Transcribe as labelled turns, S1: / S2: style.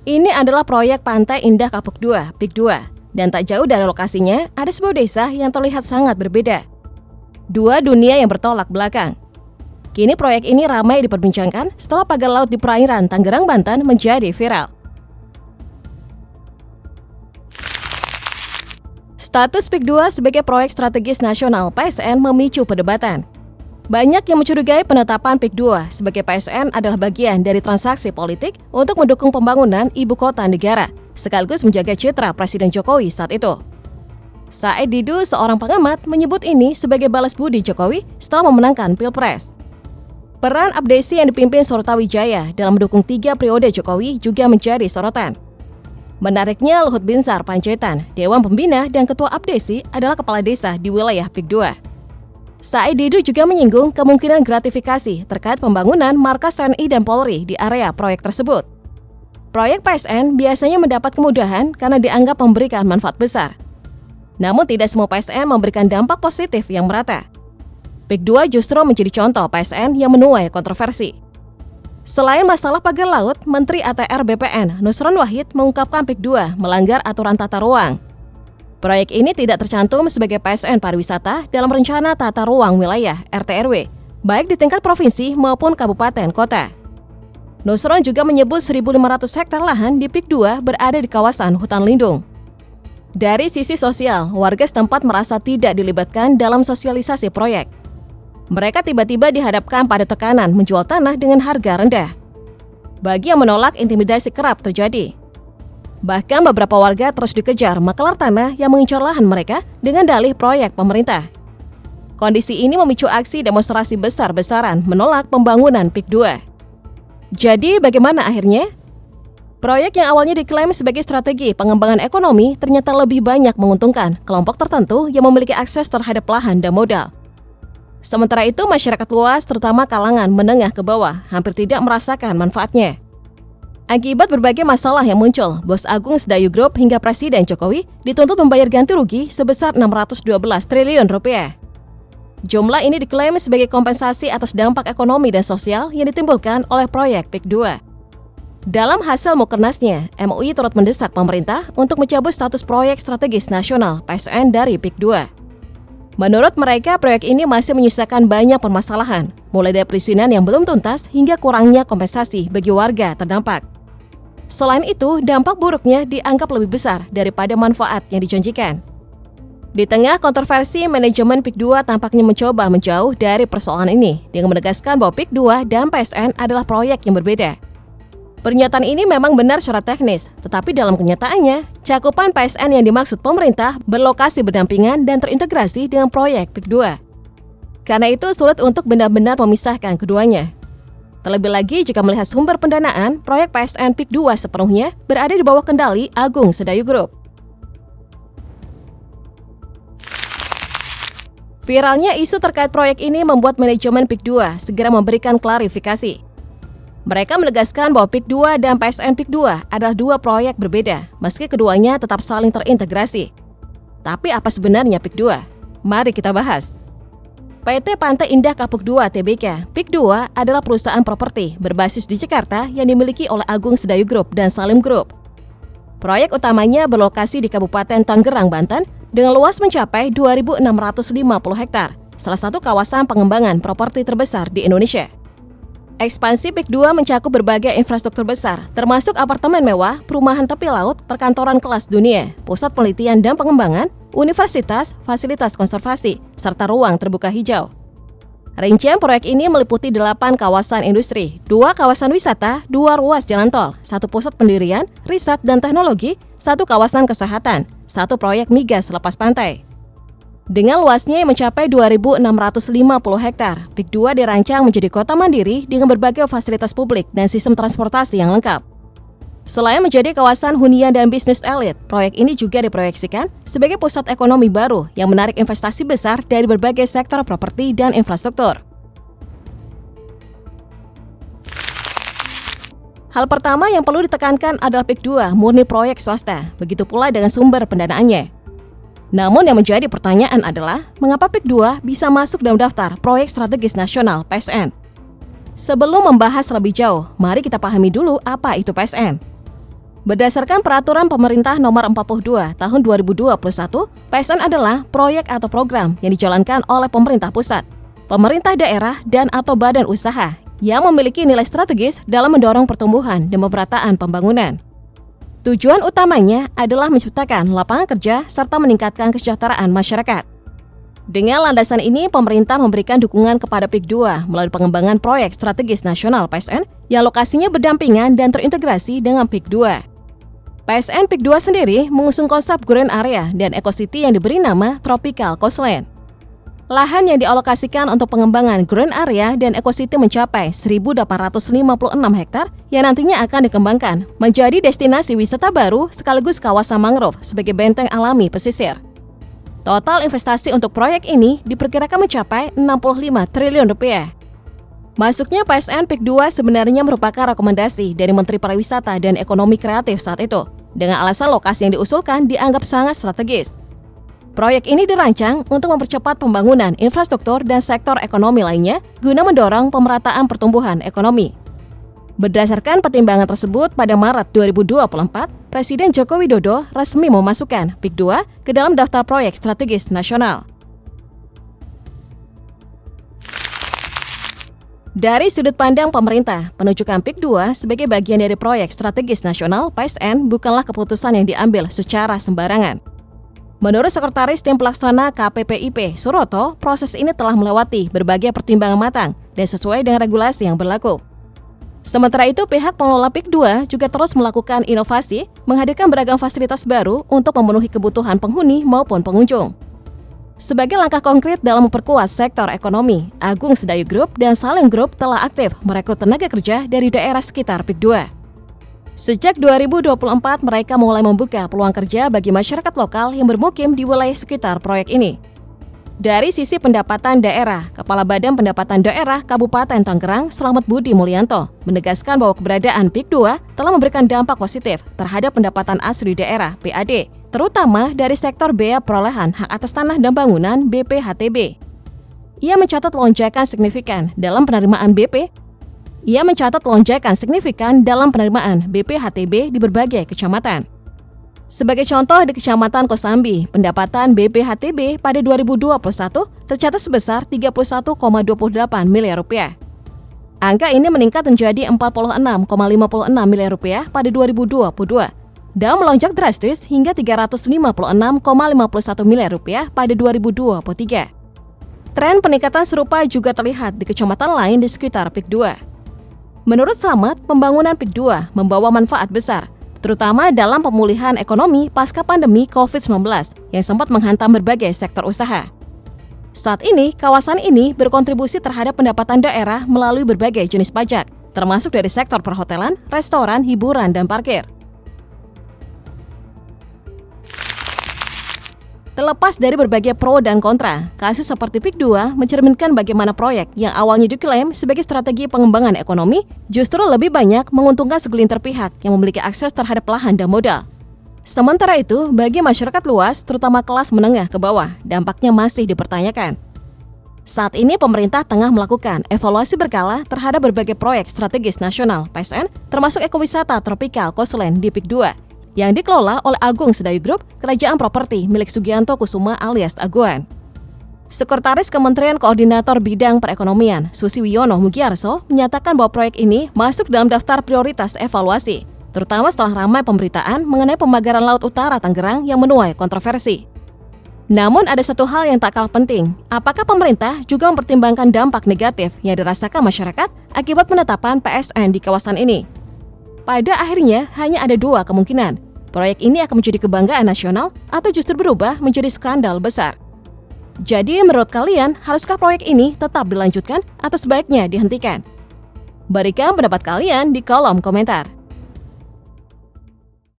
S1: Ini adalah proyek Pantai Indah Kapuk 2, PIK 2, dan tak jauh dari lokasinya ada sebuah desa yang terlihat sangat berbeda. Dua dunia yang bertolak belakang. Kini proyek ini ramai diperbincangkan setelah pagar laut di perairan Tangerang, Banten menjadi viral. Status PIK 2 sebagai proyek strategis nasional PSN memicu perdebatan. Banyak yang mencurigai penetapan PIK 2 sebagai PSN adalah bagian dari transaksi politik untuk mendukung pembangunan ibu kota negara, sekaligus menjaga citra Presiden Jokowi saat itu. Said Didu, seorang pengamat, menyebut ini sebagai balas budi Jokowi setelah memenangkan Pilpres. Peran Abdesi yang dipimpin Sortawijaya dalam mendukung 3 periode Jokowi juga menjadi sorotan. Menariknya, Luhut Binsar Panjaitan, Dewan Pembina dan Ketua Abdesi adalah kepala desa di wilayah PIK 2. Said Didu juga menyinggung kemungkinan gratifikasi terkait pembangunan markas TNI dan Polri di area proyek tersebut. Proyek PSN biasanya mendapat kemudahan karena dianggap memberikan manfaat besar. Namun tidak semua PSN memberikan dampak positif yang merata. PIK 2 justru menjadi contoh PSN yang menuai kontroversi. Selain masalah pagar laut, Menteri ATR BPN Nusron Wahid mengungkapkan PIK 2 melanggar aturan tata ruang. Proyek ini tidak tercantum sebagai PSN pariwisata dalam rencana tata ruang wilayah RT/RW, baik di tingkat provinsi maupun kabupaten kota. Nusron juga menyebut 1.500 hektar lahan di PIK 2 berada di kawasan hutan lindung. Dari sisi sosial, warga setempat merasa tidak dilibatkan dalam sosialisasi proyek. Mereka tiba-tiba dihadapkan pada tekanan menjual tanah dengan harga rendah. Bagi yang menolak, intimidasi kerap terjadi. Bahkan beberapa warga terus dikejar makelar tanah yang mengincar lahan mereka dengan dalih proyek pemerintah. Kondisi ini memicu aksi demonstrasi besar-besaran menolak pembangunan PIK 2. Jadi bagaimana akhirnya? Proyek yang awalnya diklaim sebagai strategi pengembangan ekonomi ternyata lebih banyak menguntungkan kelompok tertentu yang memiliki akses terhadap lahan dan modal. Sementara itu masyarakat luas, terutama kalangan menengah ke bawah, hampir tidak merasakan manfaatnya. Akibat berbagai masalah yang muncul, Bos Agung Sedayu Group hingga Presiden Jokowi dituntut membayar ganti rugi sebesar 612 triliun rupiah. Jumlah ini diklaim sebagai kompensasi atas dampak ekonomi dan sosial yang ditimbulkan oleh proyek PIK 2. Dalam hasil mukernasnya, MUI turut mendesak pemerintah untuk mencabut status proyek strategis nasional PSN dari PIK 2. Menurut mereka, proyek ini masih menyisakan banyak permasalahan, mulai dari perizinan yang belum tuntas hingga kurangnya kompensasi bagi warga terdampak. Selain itu, dampak buruknya dianggap lebih besar daripada manfaat yang dijanjikan. Di tengah kontroversi, manajemen PIK 2 tampaknya mencoba menjauh dari persoalan ini dengan menegaskan bahwa PIK 2 dan PSN adalah proyek yang berbeda. Pernyataan ini memang benar secara teknis, tetapi dalam kenyataannya, cakupan PSN yang dimaksud pemerintah berlokasi berdampingan dan terintegrasi dengan proyek PIK 2. Karena itu sulit untuk benar-benar memisahkan keduanya. Terlebih lagi jika melihat sumber pendanaan, proyek PSN PIK 2 sepenuhnya berada di bawah kendali Agung Sedayu Group. Viralnya isu terkait proyek ini membuat manajemen PIK 2 segera memberikan klarifikasi. Mereka menegaskan bahwa PIK 2 dan PSN PIK 2 adalah dua proyek berbeda, meski keduanya tetap saling terintegrasi. Tapi apa sebenarnya PIK 2? Mari kita bahas. PT Pantai Indah Kapuk 2 Tbk, PIK 2 adalah perusahaan properti berbasis di Jakarta yang dimiliki oleh Agung Sedayu Group dan Salim Group. Proyek utamanya berlokasi di Kabupaten Tangerang, Banten dengan luas mencapai 2.650 hektar, salah satu kawasan pengembangan properti terbesar di Indonesia. Ekspansi PIK 2 mencakup berbagai infrastruktur besar, termasuk apartemen mewah, perumahan tepi laut, perkantoran kelas dunia, pusat penelitian dan pengembangan, universitas, fasilitas konservasi, serta ruang terbuka hijau. Rincian proyek ini meliputi 8 kawasan industri, 2 kawasan wisata, 2 ruas jalan tol, 1 pusat pendirian, riset dan teknologi, 1 kawasan kesehatan, 1 proyek migas lepas pantai. Dengan luasnya yang mencapai 2.650 hektar, PIK 2 dirancang menjadi kota mandiri dengan berbagai fasilitas publik dan sistem transportasi yang lengkap. Selain menjadi kawasan hunian dan bisnis elit, proyek ini juga diproyeksikan sebagai pusat ekonomi baru yang menarik investasi besar dari berbagai sektor properti dan infrastruktur. Hal pertama yang perlu ditekankan adalah PIK 2 murni proyek swasta, begitu pula dengan sumber pendanaannya. Namun yang menjadi pertanyaan adalah, mengapa PIK 2 bisa masuk dalam daftar proyek strategis nasional— Sebelum membahas lebih jauh, mari kita pahami dulu apa itu PSN. Berdasarkan Peraturan Pemerintah Nomor 42 Tahun 2021, PSN adalah proyek atau program yang dijalankan oleh pemerintah pusat, pemerintah daerah, dan atau badan usaha yang memiliki nilai strategis dalam mendorong pertumbuhan dan pemerataan pembangunan. Tujuan utamanya adalah menciptakan lapangan kerja serta meningkatkan kesejahteraan masyarakat. Dengan landasan ini, pemerintah memberikan dukungan kepada PIK 2 melalui pengembangan proyek strategis nasional PSN yang lokasinya berdampingan dan terintegrasi dengan PIK 2. PSN PIK 2 sendiri mengusung konsep Green Area dan Eco-City yang diberi nama Tropical Coastline. Lahan yang dialokasikan untuk pengembangan Green Area dan Eco-City mencapai 1.856 hektar yang nantinya akan dikembangkan menjadi destinasi wisata baru sekaligus kawasan mangrove sebagai benteng alami pesisir. Total investasi untuk proyek ini diperkirakan mencapai 65 triliun rupiah. Masuknya PSN PIK 2 sebenarnya merupakan rekomendasi dari Menteri Pariwisata dan Ekonomi Kreatif saat itu, dengan alasan lokasi yang diusulkan dianggap sangat strategis. Proyek ini dirancang untuk mempercepat pembangunan infrastruktur dan sektor ekonomi lainnya guna mendorong pemerataan pertumbuhan ekonomi. Berdasarkan pertimbangan tersebut, pada Maret 2024, Presiden Joko Widodo resmi memasukkan PIK 2 ke dalam daftar proyek strategis nasional. Dari sudut pandang pemerintah, penunjukan PIK 2 sebagai bagian dari proyek strategis nasional PSN bukanlah keputusan yang diambil secara sembarangan. Menurut Sekretaris Tim Pelaksana KPPIP, Suroto, proses ini telah melewati berbagai pertimbangan matang dan sesuai dengan regulasi yang berlaku. Sementara itu, pihak pengelola PIK 2 juga terus melakukan inovasi, menghadirkan beragam fasilitas baru untuk memenuhi kebutuhan penghuni maupun pengunjung. Sebagai langkah konkret dalam memperkuat sektor ekonomi, Agung Sedayu Group dan Salim Group telah aktif merekrut tenaga kerja dari daerah sekitar PIK 2. Sejak 2024, mereka mulai membuka peluang kerja bagi masyarakat lokal yang bermukim di wilayah sekitar proyek ini. Dari sisi pendapatan daerah, Kepala Badan Pendapatan Daerah Kabupaten Tangerang, Slamet Budi Mulyanto, menegaskan bahwa keberadaan PIK 2 telah memberikan dampak positif terhadap pendapatan asli daerah (PAD), terutama dari sektor bea perolehan hak atas tanah dan bangunan (BPHTB). Ia mencatat lonjakan signifikan dalam penerimaan BPHTB di berbagai kecamatan. Sebagai contoh, di Kecamatan Kosambi, pendapatan BPHTB pada 2021 tercatat sebesar 31,28 miliar rupiah. Angka ini meningkat menjadi 46,56 miliar rupiah pada 2022 dan melonjak drastis hingga 356,51 miliar rupiah pada 2023. Tren peningkatan serupa juga terlihat di kecamatan lain di sekitar PIK 2. Menurut Slamet, pembangunan PIK 2 membawa manfaat besar, terutama dalam pemulihan ekonomi pasca pandemi COVID-19 yang sempat menghantam berbagai sektor usaha. Saat ini, kawasan ini berkontribusi terhadap pendapatan daerah melalui berbagai jenis pajak, termasuk dari sektor perhotelan, restoran, hiburan, dan parkir. Terlepas dari berbagai pro dan kontra, kasus seperti PIK 2 mencerminkan bagaimana proyek yang awalnya diklaim sebagai strategi pengembangan ekonomi justru lebih banyak menguntungkan segelintir pihak yang memiliki akses terhadap lahan dan modal. Sementara itu, bagi masyarakat luas, terutama kelas menengah ke bawah, dampaknya masih dipertanyakan. Saat ini pemerintah tengah melakukan evaluasi berkala terhadap berbagai proyek strategis nasional PSN, termasuk ekowisata Tropical Coastline di PIK 2, yang dikelola oleh Agung Sedayu Group, kerajaan properti milik Sugianto Kusuma alias Aguan. Sekretaris Kementerian Koordinator Bidang Perekonomian, Susi Wiono Mugiarso, menyatakan bahwa proyek ini masuk dalam daftar prioritas evaluasi, terutama setelah ramai pemberitaan mengenai pemagaran Laut Utara Tangerang yang menuai kontroversi. Namun ada satu hal yang tak kalah penting, apakah pemerintah juga mempertimbangkan dampak negatif yang dirasakan masyarakat akibat penetapan PSN di kawasan ini? Pada akhirnya, hanya ada dua kemungkinan. Proyek ini akan menjadi kebanggaan nasional atau justru berubah menjadi skandal besar. Jadi menurut kalian, haruskah proyek ini tetap dilanjutkan atau sebaiknya dihentikan? Berikan pendapat kalian di kolom komentar.